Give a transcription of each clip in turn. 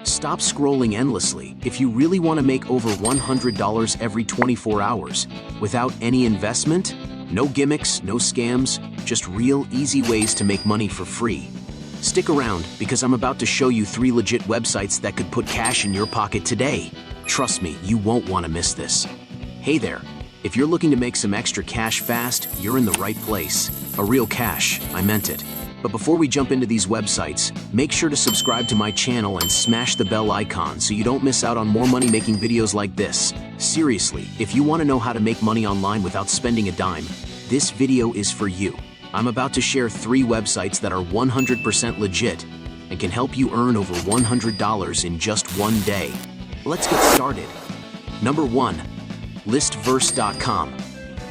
Stop scrolling endlessly if you really want to make over $100 every 24 hours. Without any investment, no gimmicks, no scams, just real easy ways to make money for free. Stick around because I'm about to show you 3 legit websites that could put cash in your pocket today. Trust me, you won't want to miss this. Hey there, if you're looking to make some extra cash fast, you're in the right place. A real cash, I meant it. But before we jump into these websites, make sure to subscribe to my channel and smash the bell icon so you don't miss out on more money-making videos like this. Seriously, if you want to know how to make money online without spending a dime, this video is for you. I'm about to share 3 websites that are 100% legit and can help you earn over $100 in just one day. Let's get started. Number 1, Listverse.com.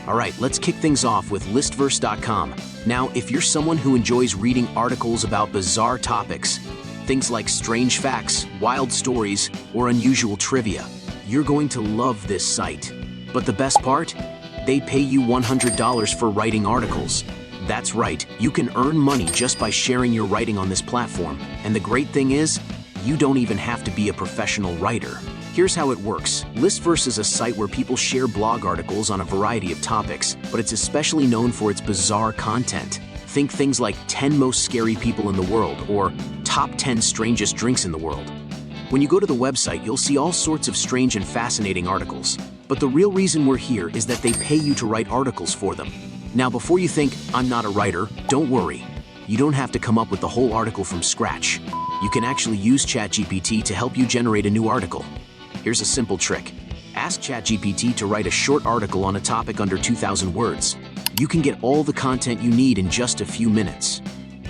Alright, let's kick things off with Listverse.com. Now, if you're someone who enjoys reading articles about bizarre topics, things like strange facts, wild stories, or unusual trivia, you're going to love this site. But the best part? They pay you $100 for writing articles. That's right, you can earn money just by sharing your writing on this platform. And the great thing is, you don't even have to be a professional writer. Here's how it works. Listverse is a site where people share blog articles on a variety of topics, but it's especially known for its bizarre content. Think things like 10 most scary people in the world or top 10 strangest drinks in the world. When you go to the website, you'll see all sorts of strange and fascinating articles. But the real reason we're here is that they pay you to write articles for them. Now, before you think, I'm not a writer, don't worry. You don't have to come up with the whole article from scratch. You can actually use ChatGPT to help you generate a new article. Here's a simple trick. Ask ChatGPT to write a short article on a topic under 2,000 words. You can get all the content you need in just a few minutes.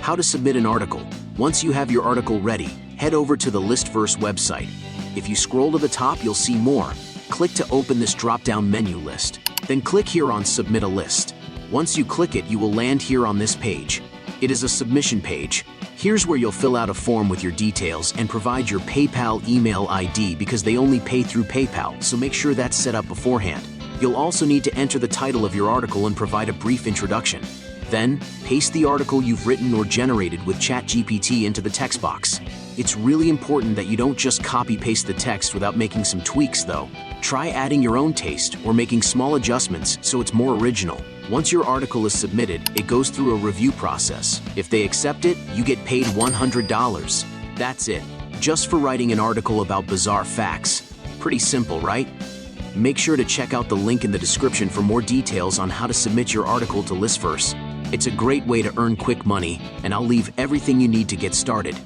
How to submit an article. Once you have your article ready, head over to the Listverse website. If you scroll to the top, you'll see more. Click to open this drop-down menu list. Then click here on Submit a List. Once you click it, you will land here on this page. It is a submission page. Here's where you'll fill out a form with your details and provide your PayPal email ID because they only pay through PayPal, so make sure that's set up beforehand. You'll also need to enter the title of your article and provide a brief introduction. Then, paste the article you've written or generated with ChatGPT into the text box. It's really important that you don't just copy-paste the text without making some tweaks, though. Try adding your own taste or making small adjustments so it's more original. Once your article is submitted, it goes through a review process. If they accept it, you get paid $100. That's it. Just for writing an article about bizarre facts. Pretty simple, right? Make sure to check out the link in the description for more details on how to submit your article to Listverse. It's a great way to earn quick money, and I'll leave everything you need to get started.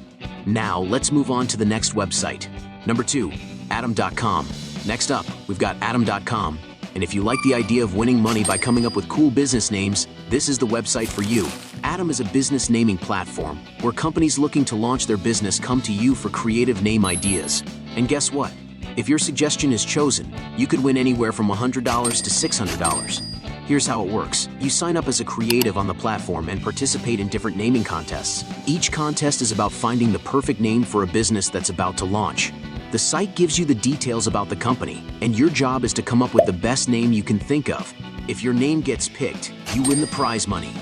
Now, let's move on to the next website. Number 2, Atom.com. Next up, we've got Atom.com. And if you like the idea of winning money by coming up with cool business names, this is the website for you. Atom is a business naming platform where companies looking to launch their business come to you for creative name ideas. And guess what? If your suggestion is chosen, you could win anywhere from $100 to $600. Here's how it works. You sign up as a creative on the platform and participate in different naming contests. Each contest is about finding the perfect name for a business that's about to launch. The site gives you the details about the company, and your job is to come up with the best name you can think of. If your name gets picked, you win the prize money.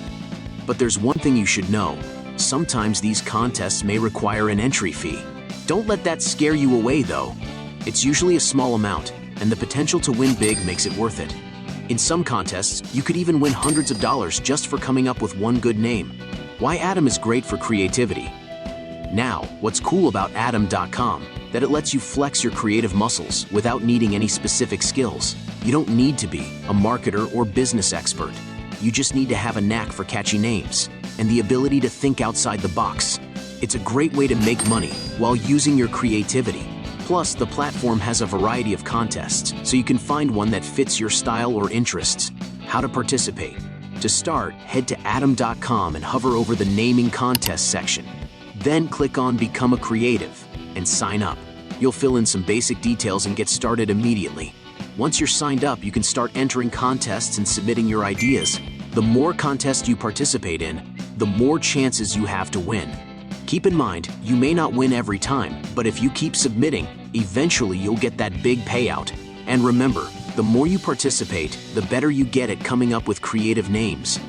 But there's one thing you should know. Sometimes these contests may require an entry fee. Don't let that scare you away, though. It's usually a small amount, and the potential to win big makes it worth it. In some contests, you could even win hundreds of dollars just for coming up with one good name. Why Atom is great for creativity. Now, what's cool about Atom.com? That it lets you flex your creative muscles without needing any specific skills. You don't need to be a marketer or business expert. You just need to have a knack for catchy names and the ability to think outside the box. It's a great way to make money while using your creativity. Plus, the platform has a variety of contests, so you can find one that fits your style or interests. How to participate. To start, head to Atom.com and hover over the Naming Contest section. Then click on Become a Creative and sign up. You'll fill in some basic details and get started immediately. Once you're signed up, you can start entering contests and submitting your ideas. The more contests you participate in, the more chances you have to win. Keep in mind, you may not win every time, but if you keep submitting, eventually you'll get that big payout. And remember, the more you participate, the better you get at coming up with creative names.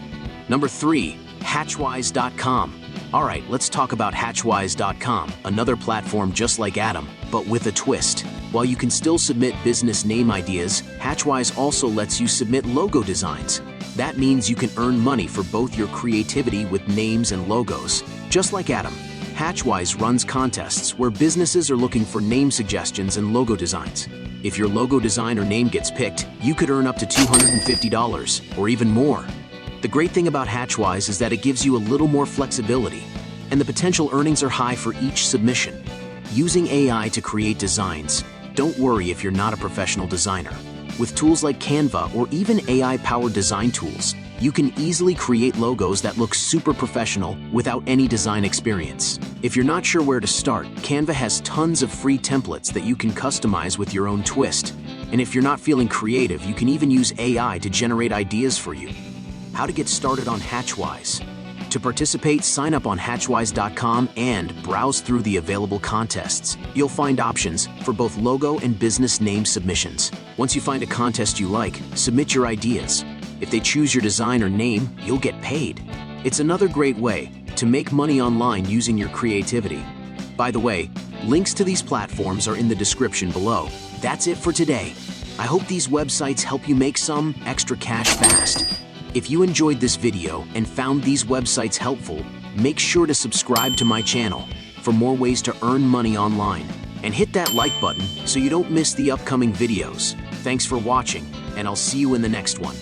Number 3, Hatchwise.com. Alright, let's talk about Hatchwise.com, another platform just like Atom, but with a twist. While you can still submit business name ideas, Hatchwise also lets you submit logo designs. That means you can earn money for both your creativity with names and logos. Just like Atom, Hatchwise runs contests where businesses are looking for name suggestions and logo designs. If your logo design or name gets picked, you could earn up to $250 or even more. The great thing about Hatchwise is that it gives you a little more flexibility, and the potential earnings are high for each submission. Using AI to create designs, don't worry if you're not a professional designer. With tools like Canva or even AI-powered design tools, you can easily create logos that look super professional without any design experience. If you're not sure where to start, Canva has tons of free templates that you can customize with your own twist. And if you're not feeling creative, you can even use AI to generate ideas for you. How to get started on Hatchwise. To participate, sign up on Hatchwise.com and browse through the available contests. You'll find options for both logo and business name submissions. Once you find a contest you like, submit your ideas. If they choose your design or name, you'll get paid. It's another great way to make money online using your creativity. By the way, links to these platforms are in the description below. That's it for today. I hope these websites help you make some extra cash fast. If you enjoyed this video and found these websites helpful, make sure to subscribe to my channel for more ways to earn money online. And hit that like button so you don't miss the upcoming videos. Thanks for watching, and I'll see you in the next one.